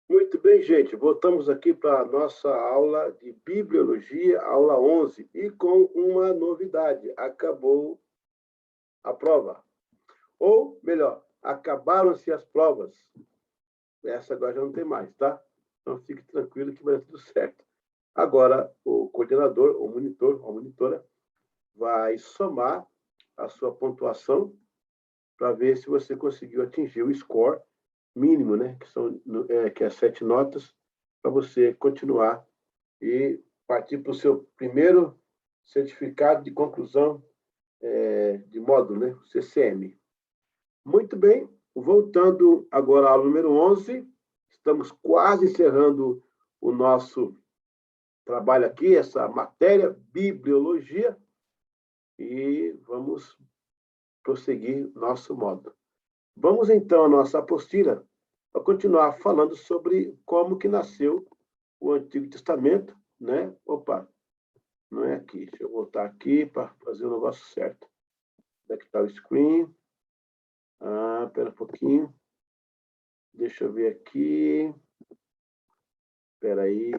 Muito bem, gente. Voltamos aqui para a nossa aula de Bibliologia, aula 11, e com uma novidade. Acabou a prova. Ou, melhor, acabaram-se as provas. Essa agora já não tem mais, tá? Então, fique tranquilo que vai dar tudo certo. Agora, o coordenador, o monitor, a monitora, vai somar a sua pontuação para ver se você conseguiu atingir o score mínimo, né? Que é 7 notas, para você continuar e partir para o seu primeiro certificado de conclusão de módulo, né? CCM. Muito bem, voltando agora à aula número 11, estamos quase encerrando o nosso trabalho aqui, essa matéria, bibliologia, e vamos prosseguir nosso módulo. Vamos então à nossa apostila para continuar falando sobre como que nasceu o Antigo Testamento, né? Opa, não é aqui. Deixa eu voltar aqui para fazer o negócio certo. Onde é que está o screen? Espera um pouquinho. Deixa eu ver aqui. Espera aí.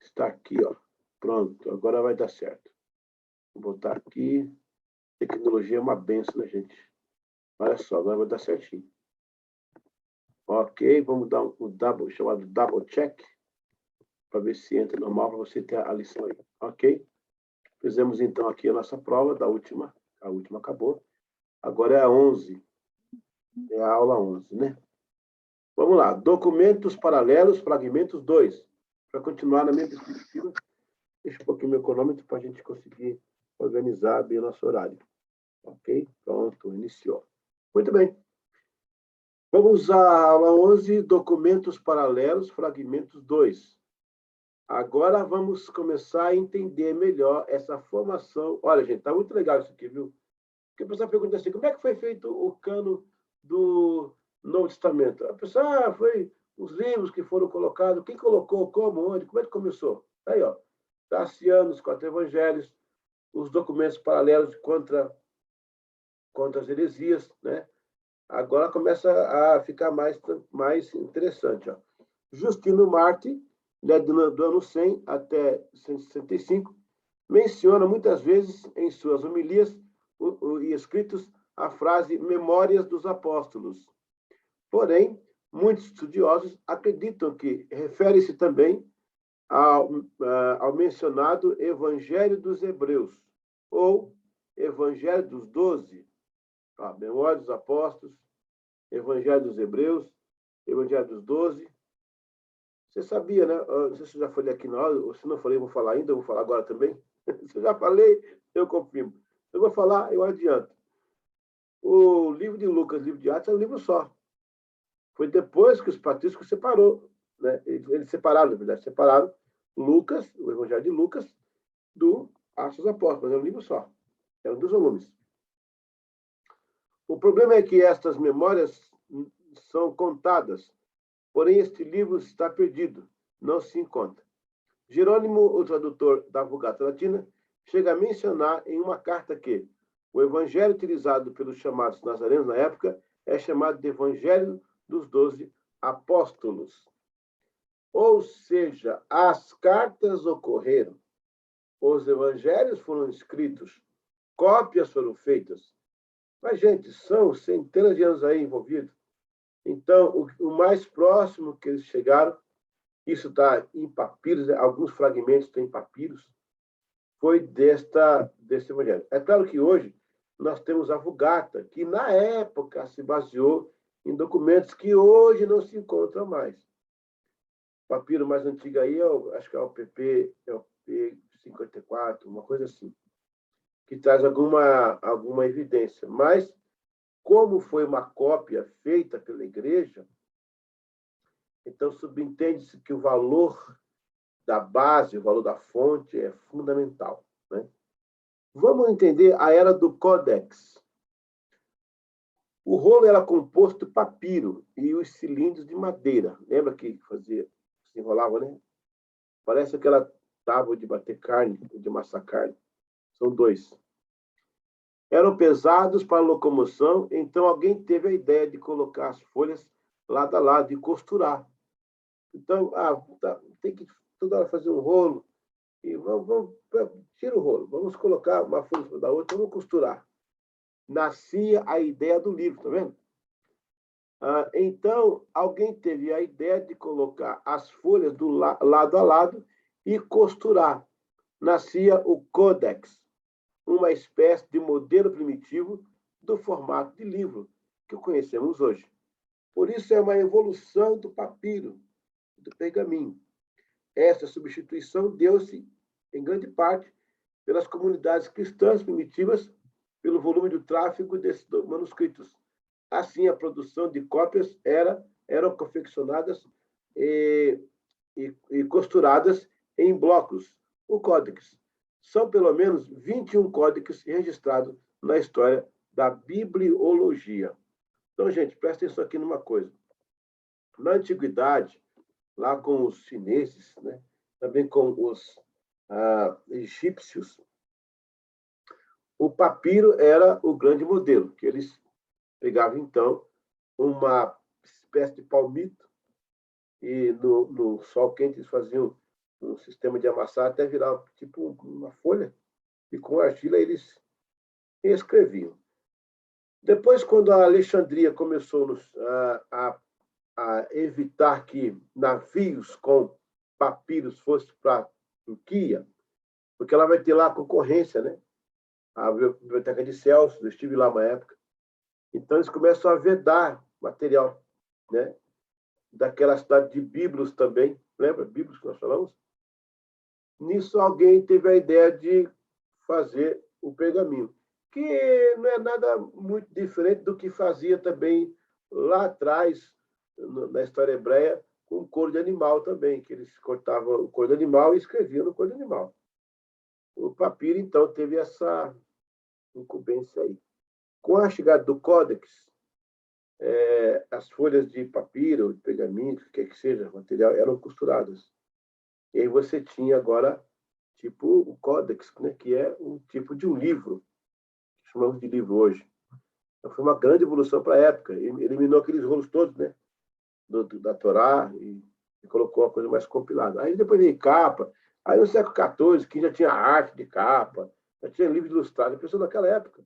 Está aqui, ó. Pronto, agora vai dar certo. Vou botar aqui. Tecnologia é uma benção, né, gente? Olha só, agora vai dar certinho. Ok, vamos dar um double, chamado double check, para ver se entra normal, para você ter a lição aí. Ok? Fizemos então aqui a nossa prova da última. A última acabou. Agora é a 11. É a aula 11, né? Vamos lá. Documentos paralelos, fragmentos 2. Para continuar na minha perspectiva, deixa um pouquinho meu cronômetro para a gente conseguir organizar bem o nosso horário. Ok? Pronto, iniciou. Muito bem. Vamos à aula 11, documentos paralelos, fragmentos 2. Agora vamos começar a entender melhor essa formação. Olha, gente, tá muito legal isso aqui, viu? Porque a pessoa pergunta assim, como é que foi feito o cano do Novo Testamento? A pessoa, foi os livros que foram colocados, quem colocou, como, onde, como é que começou? Aí, ó, Taciano, os 4 evangelhos, os documentos paralelos contra as heresias, né? Agora começa a ficar mais interessante, ó. Justino Marte, né, do ano 100 até 165, menciona muitas vezes em suas homilias e escritos a frase Memórias dos Apóstolos. Porém, muitos estudiosos acreditam que refere-se também ao mencionado Evangelho dos Hebreus, ou Evangelho dos 12, Memórias dos Apóstolos, Evangelho dos Hebreus, Evangelho dos 12. Você sabia, né? Não sei se eu já falei aqui na hora, ou se não falei, vou falar ainda, vou falar agora também. Se eu já falei, eu confirmo. Eu vou falar, eu adianto. O livro de Lucas, o livro de Atos, é um livro só. Foi depois que os patrícios separou, né? Eles separaram, na verdade, separaram Lucas, o Evangelho de Lucas, do Atos dos Apóstolos, mas é um livro só. Eram 2 volumes. O problema é que estas memórias são contadas, porém este livro está perdido, não se encontra. Jerônimo, o tradutor da Vulgata Latina, chega a mencionar em uma carta que o evangelho utilizado pelos chamados nazarenos na época é chamado de Evangelho dos 12 Apóstolos. Ou seja, as cartas ocorreram, os evangelhos foram escritos, cópias foram feitas. Mas, gente, são centenas de anos aí envolvidos. Então, o mais próximo que eles chegaram, isso está em papiros, alguns fragmentos têm papiros, foi desse evangelho. É claro que hoje nós temos a Vulgata, que na época se baseou em documentos que hoje não se encontram mais. O papiro mais antigo aí, acho que é o PP, é o P54, uma coisa assim, que traz alguma evidência. Mas, como foi uma cópia feita pela igreja, então subentende-se que o valor da base, o valor da fonte é fundamental, né? Vamos entender a era do Códex. O rolo era composto de papiro e os cilindros de madeira. Lembra que fazia, se enrolava, né? Parece aquela tábua de bater carne, de amassar carne. São 2. Eram pesados para locomoção, então alguém teve a ideia de colocar as folhas lado a lado e costurar. Então, tem que toda hora fazer um rolo, e tira o rolo, vamos colocar uma folha para da outra, vamos costurar. Nascia a ideia do livro, tá vendo? Então, alguém teve a ideia de colocar as folhas do lado a lado e costurar. Nascia o Codex, uma espécie de modelo primitivo do formato de livro que conhecemos hoje. Por isso, é uma evolução do papiro, do pergaminho. Essa substituição deu-se, em grande parte, pelas comunidades cristãs primitivas, pelo volume do tráfego desses manuscritos. Assim, a produção de cópias eram confeccionadas e costuradas em blocos, o códex. São pelo menos 21 códex registrados na história da bibliologia. Então, gente, presta atenção aqui numa coisa. Na antiguidade, lá com os chineses, né, também com os egípcios, o papiro era o grande modelo, que eles pegavam, então, uma espécie de palmito e no sol quente eles faziam um sistema de amassar até virar tipo uma folha e com argila eles escreviam. Depois, quando a Alexandria começou a evitar que navios com papiros fossem para a Turquia, porque ela vai ter lá a concorrência, né? A Biblioteca de Celso, eu estive lá uma época. Então, eles começam a vedar material, né? Daquela cidade de Biblos também. Lembra? Biblos que nós falamos? Nisso, alguém teve a ideia de fazer o pergaminho, que não é nada muito diferente do que fazia também lá atrás, na história hebreia, com couro de animal também, que eles cortavam o couro de animal e escreviam no couro de animal. O papiro, então, teve essa incumbência aí. Com a chegada do Códex, as folhas de papiro, de pergaminho, o que quer que seja, material, eram costuradas. E aí você tinha agora, tipo, o Códex, né, que é um tipo de um livro, que chamamos de livro hoje. Então, foi uma grande evolução para a época. Eliminou aqueles rolos todos, né, da Torá e colocou uma coisa mais compilada. Aí depois veio capa. Aí no século XIV, que já tinha arte de capa, já tinha livro ilustrado. A pessoa naquela época,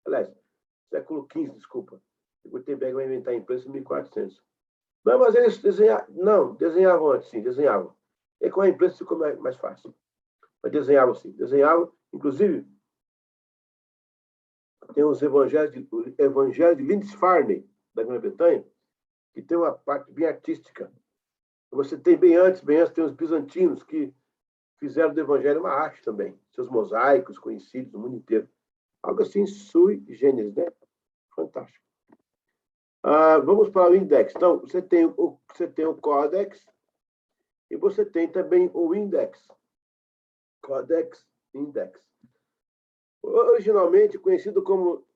aliás, século XV, desculpa. O Gutenberg vai inventar a imprensa em 1400. Não, mas eles desenhavam antes, sim, desenhavam. E com a imprensa ficou mais fácil. Mas desenhavam, sim. Desenhavam, inclusive, tem os evangelhos de Lindisfarne, da Grã-Bretanha, que tem uma parte bem artística. Você tem bem antes, tem os bizantinos, que fizeram do evangelho uma arte também. Seus mosaicos conhecidos no mundo inteiro. Algo assim, sui generis, né? Fantástico. Vamos para o index. Então, você tem o Codex e você tem também o index. Codex, index. Originalmente conhecido como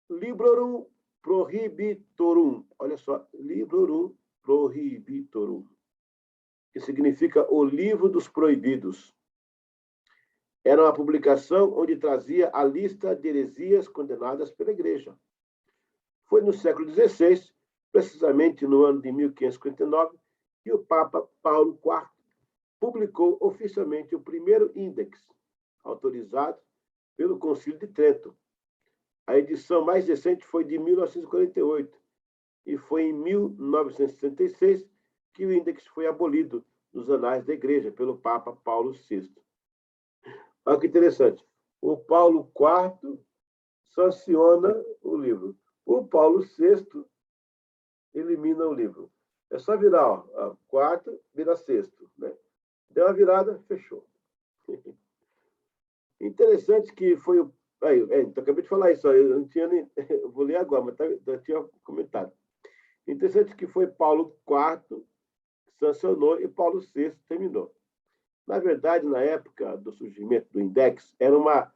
Librorum Prohibitorum. Olha só, Librorum Prohibitorum, que significa o livro dos proibidos. Era uma publicação onde trazia a lista de heresias condenadas pela Igreja. Foi no século XVI, precisamente no ano de 1559, que o Papa Paulo IV publicou oficialmente o primeiro índex, autorizado pelo Concílio de Trento. A edição mais recente foi de 1948 e foi em 1966 que o índex foi abolido nos anais da Igreja pelo Papa Paulo VI. Olha que interessante. O Paulo IV sanciona o livro. O Paulo VI elimina o livro. É só virar, ó, quarto, vira sexto, né? Deu uma virada, fechou. Interessante que foi o. Então, acabei de falar isso, ó, eu não tinha nem. Eu vou ler agora, mas já tinha comentado. Interessante que foi Paulo IV que sancionou e Paulo VI terminou. Na verdade, na época do surgimento do Index, era uma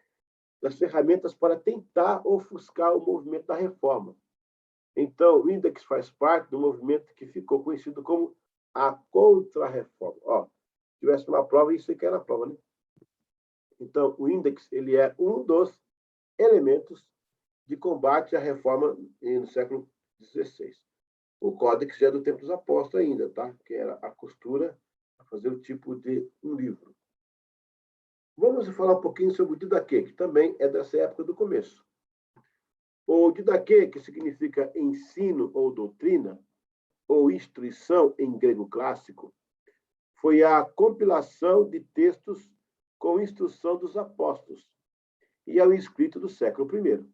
das ferramentas para tentar ofuscar o movimento da reforma. Então, o Index faz parte do movimento que ficou conhecido como a Contra-Reforma. Ó, se tivesse uma prova, isso aqui era a prova, né? Então, o Index ele é um dos elementos de combate à reforma no século XVI. O códex é do tempo dos apóstolos ainda, tá? Que era a costura para fazer o tipo de um livro. Vamos falar um pouquinho sobre o Didaquê, que também é dessa época do começo. O Didaquê, que significa ensino ou doutrina, ou instrução em grego clássico, foi a compilação de textos com instrução dos apóstolos e é o escrito do século I.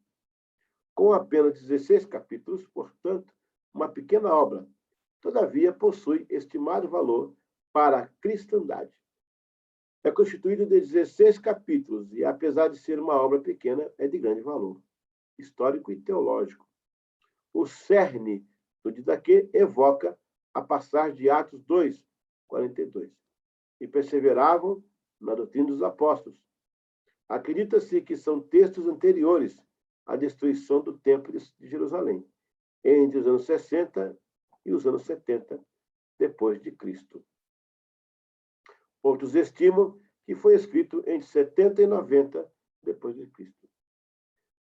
Com apenas 16 capítulos, portanto, uma pequena obra, todavia possui estimado valor para a cristandade. É constituído de 16 capítulos e, apesar de ser uma obra pequena, é de grande valor histórico e teológico. O cerne do Didaquê evoca a passagem de Atos 2, 42. E perseveravam na doutrina dos apóstolos. Acredita-se que são textos anteriores à destruição do Templo de Jerusalém, entre os anos 60 e os anos 70 depois de Cristo. Outros estimam que foi escrito entre 70 e 90 depois de Cristo.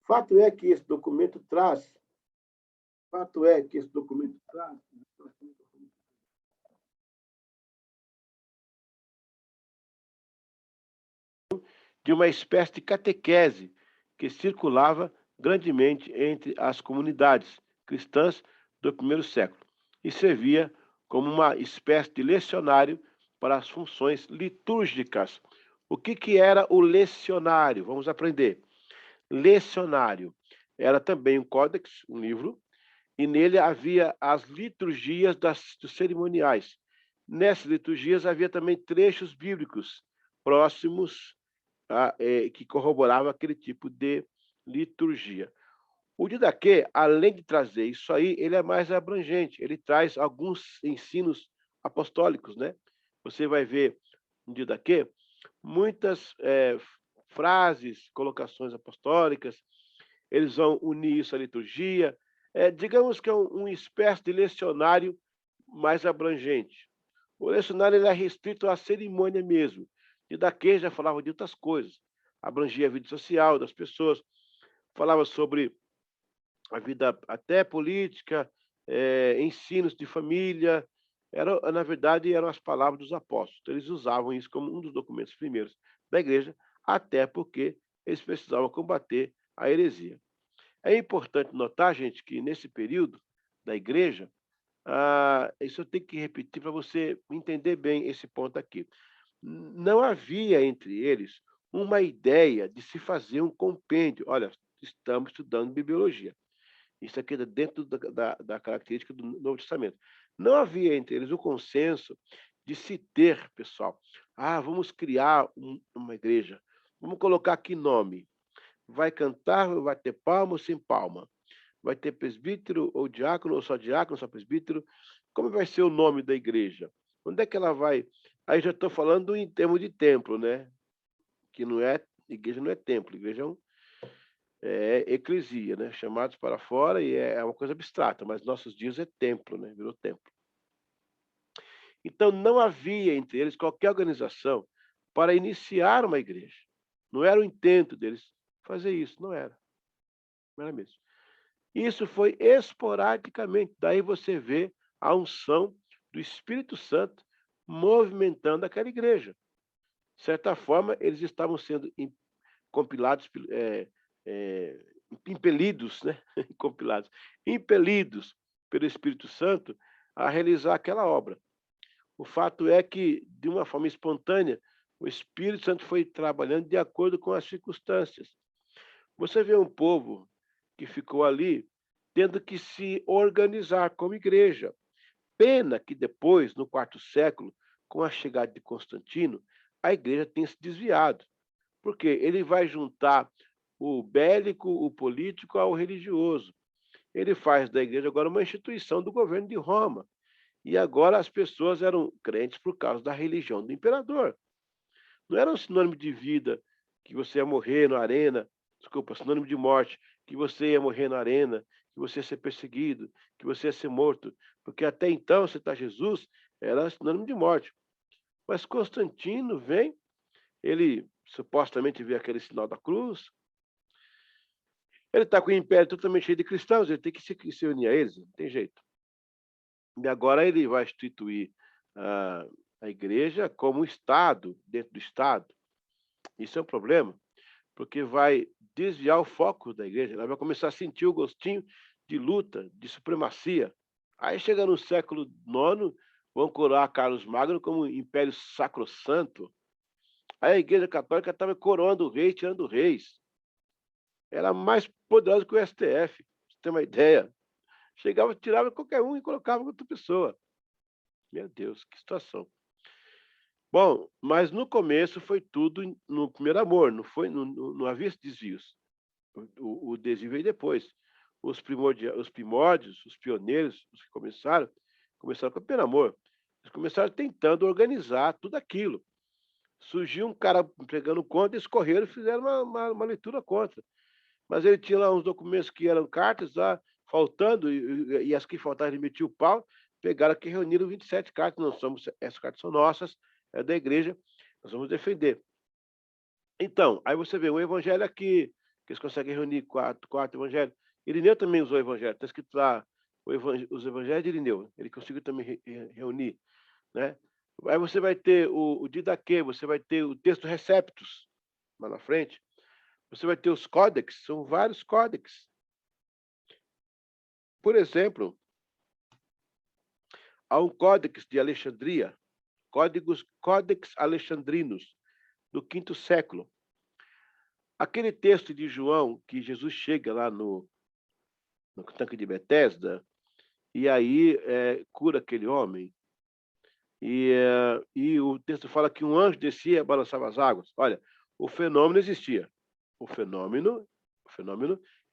Fato é que esse documento traz de uma espécie de catequese que circulava grandemente entre as comunidades cristãs do primeiro século e servia como uma espécie de lecionário para as funções litúrgicas. O que era o lecionário? Vamos aprender. Lecionário era também um códex, um livro, e nele havia as liturgias dos cerimoniais. Nessas liturgias havia também trechos bíblicos próximos que corroboravam aquele tipo de liturgia. O Didaquê, além de trazer isso aí, ele é mais abrangente, ele traz alguns ensinos apostólicos, né? Você vai ver no Didaquê muitas frases, colocações apostólicas, eles vão unir isso à liturgia, digamos que é uma espécie de lecionário mais abrangente. O lecionário ele é restrito à cerimônia mesmo. Didaquê já falava de outras coisas, abrangia a vida social das pessoas, falava sobre a vida até política, ensinos de família, na verdade, eram as palavras dos apóstolos. Eles usavam isso como um dos documentos primeiros da igreja, até porque eles precisavam combater a heresia. É importante notar, gente, que nesse período da igreja, isso eu tenho que repetir para você entender bem esse ponto aqui. Não havia entre eles uma ideia de se fazer um compêndio. Olha, estamos estudando bibliologia. Isso aqui é dentro da característica do Novo Testamento. Não havia entre eles o consenso de se ter, pessoal, vamos criar uma igreja, vamos colocar aqui nome. Vai cantar, vai ter palma ou sem palma? Vai ter presbítero ou diácono, ou só presbítero? Como vai ser o nome da igreja? Onde é que ela vai? Aí já estou falando em termos de templo, né? Que não é, igreja não é templo, igreja é eclesia, né? Chamados para fora e é uma coisa abstrata, mas nossos dias é templo, né? Virou templo. Então não havia entre eles qualquer organização para iniciar uma igreja. Não era o intento deles fazer isso, não era. Não era mesmo. Isso foi esporadicamente. Daí você vê a unção do Espírito Santo movimentando aquela igreja. De certa forma, eles estavam sendo compilados, impelidos, né? Compilados, impelidos pelo Espírito Santo a realizar aquela obra. O fato é que, de uma forma espontânea, o Espírito Santo foi trabalhando de acordo com as circunstâncias. Você vê um povo que ficou ali tendo que se organizar como igreja. Pena que depois, no quarto século, com a chegada de Constantino, a igreja tenha se desviado, porque ele vai juntar o bélico, o político ao religioso. Ele faz da igreja agora uma instituição do governo de Roma. E agora as pessoas eram crentes por causa da religião do imperador. Não era um sinônimo de vida, que você ia morrer na arena, desculpa, sinônimo de morte, que você ia morrer na arena, que você ia ser perseguido, que você ia ser morto. Porque até então, aceitar Jesus era sinônimo de morte. Mas Constantino vem, ele supostamente vê aquele sinal da cruz, ele está com o império totalmente cheio de cristãos, ele tem que se unir a eles, não tem jeito. E agora ele vai instituir a igreja como Estado, dentro do Estado. Isso é um problema, porque vai desviar o foco da igreja. Ela vai começar a sentir o gostinho de luta, de supremacia. Aí chega no século IX, vão coroar Carlos Magno como Império Sacrosanto. Aí a igreja católica estava coroando o rei, tirando reis. Era mais poderosa que o STF, pra você ter uma ideia. Chegava, tirava qualquer um e colocava outra pessoa. Meu Deus, que situação. Bom, mas no começo foi tudo no primeiro amor, não havia desvios. O desvio veio depois. Os primórdios, os pioneiros, os que começaram com o primeiro amor. Eles começaram tentando organizar tudo aquilo. Surgiu um cara pregando contra, eles correram e fizeram uma leitura contra. Mas ele tinha lá uns documentos que eram cartas lá, faltando, e as que faltavam ele metia o pau, pegaram aqui e reuniram 27 cartas. Não somos, essas cartas são nossas, é da igreja, nós vamos defender. Então, aí você vê o evangelho aqui, que eles conseguem reunir quatro evangelhos. Irineu também usou o evangelho, está escrito lá, os evangelhos de Irineu, ele conseguiu também reunir, né? Aí você vai ter o Didaquê, você vai ter o texto Receptus, lá na frente. Você vai ter os códex, são vários códex. Por exemplo, há um códex de Alexandria, Códex Alexandrinos, do V século. Aquele texto de João, que Jesus chega lá no tanque de Betesda, e aí cura aquele homem, e o texto fala que um anjo descia e balançava as águas. Olha, o fenômeno existia. O fenômeno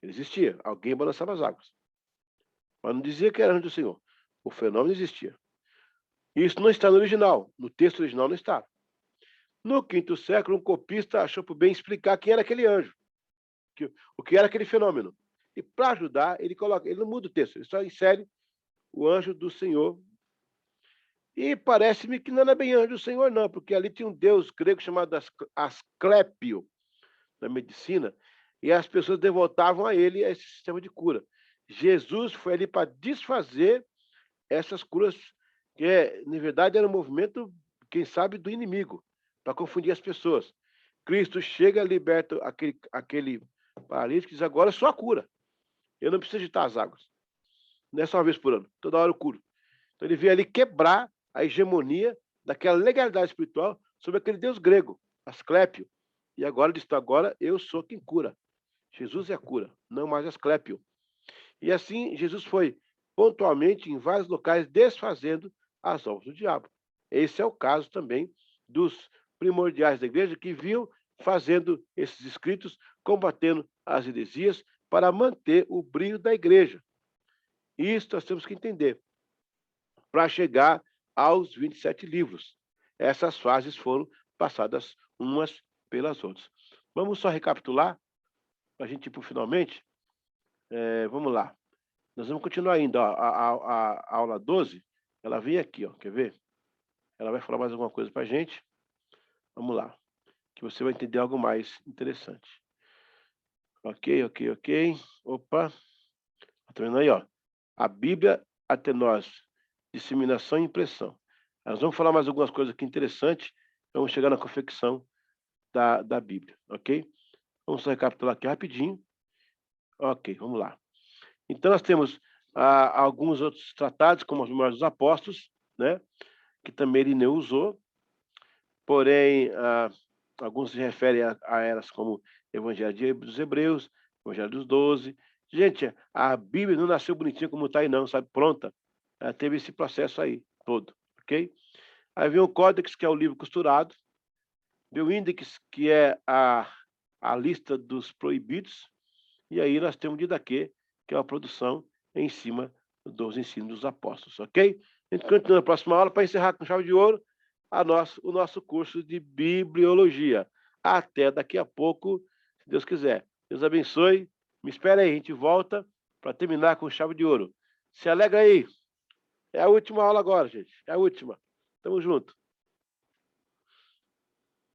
ele existia. Alguém balançava as águas. Mas não dizia que era anjo do Senhor. O fenômeno existia. Isso não está no original. No texto original não está. No V século, um copista achou por bem explicar quem era aquele anjo, o que era aquele fenômeno. E para ajudar, ele não muda o texto, ele só insere o anjo do Senhor. E parece-me que não era bem anjo do Senhor, não, porque ali tinha um deus grego chamado Asclépio, na medicina, e as pessoas devotavam a ele esse sistema de cura. Jesus foi ali para desfazer essas curas, que na verdade era um movimento, quem sabe, do inimigo, para confundir as pessoas. Cristo chega, liberta aquele paralítico e diz: agora é só a cura. Eu não preciso agitar as águas. Não é só uma vez por ano, toda hora eu curo. Então ele veio ali quebrar a hegemonia daquela legalidade espiritual sobre aquele deus grego, Asclépio. E agora ele diz: agora eu sou quem cura. Jesus é a cura, não mais Asclépio. E assim Jesus foi pontualmente em vários locais desfazendo as obras do diabo. Esse é o caso também dos primordiais da igreja que vinham fazendo esses escritos, combatendo as heresias para manter o brilho da igreja. Isso nós temos que entender para chegar aos 27 livros. Essas fases foram passadas umas pelas outras. Vamos só recapitular para a gente ir para o finalmente. Vamos lá. Nós vamos continuar ainda. Ó, a aula 12, ela vem aqui, ó, quer ver? Ela vai falar mais alguma coisa para a gente. Vamos lá, que você vai entender algo mais interessante. Ok. Opa. Tá vendo aí, ó? A Bíblia até nós. Disseminação e impressão. Nós vamos falar mais algumas coisas aqui interessantes. Vamos chegar na confecção da Bíblia, ok? Vamos só recapitular aqui rapidinho. Ok, vamos lá. Então, nós temos alguns outros tratados, como as Memórias dos Apóstolos, né? Que também Irineu usou. Porém, alguns se referem a elas como Evangelho dos Hebreus, Evangelho dos 12. Gente, a Bíblia não nasceu bonitinha como está aí, não, sabe? Pronta. Teve esse processo aí todo, ok? Aí vem o Códex, que é o livro costurado. Vem o Índex, que é a lista dos proibidos. E aí nós temos o Didaquê, que é a produção em cima dos ensinos dos apóstolos, ok? A gente continua na próxima aula para encerrar com chave de ouro o nosso curso de Bibliologia. Até daqui a pouco, se Deus quiser. Deus abençoe. Me espera aí, a gente volta para terminar com chave de ouro. Se alegra aí. É a última aula agora, gente. É a última. Tamo junto.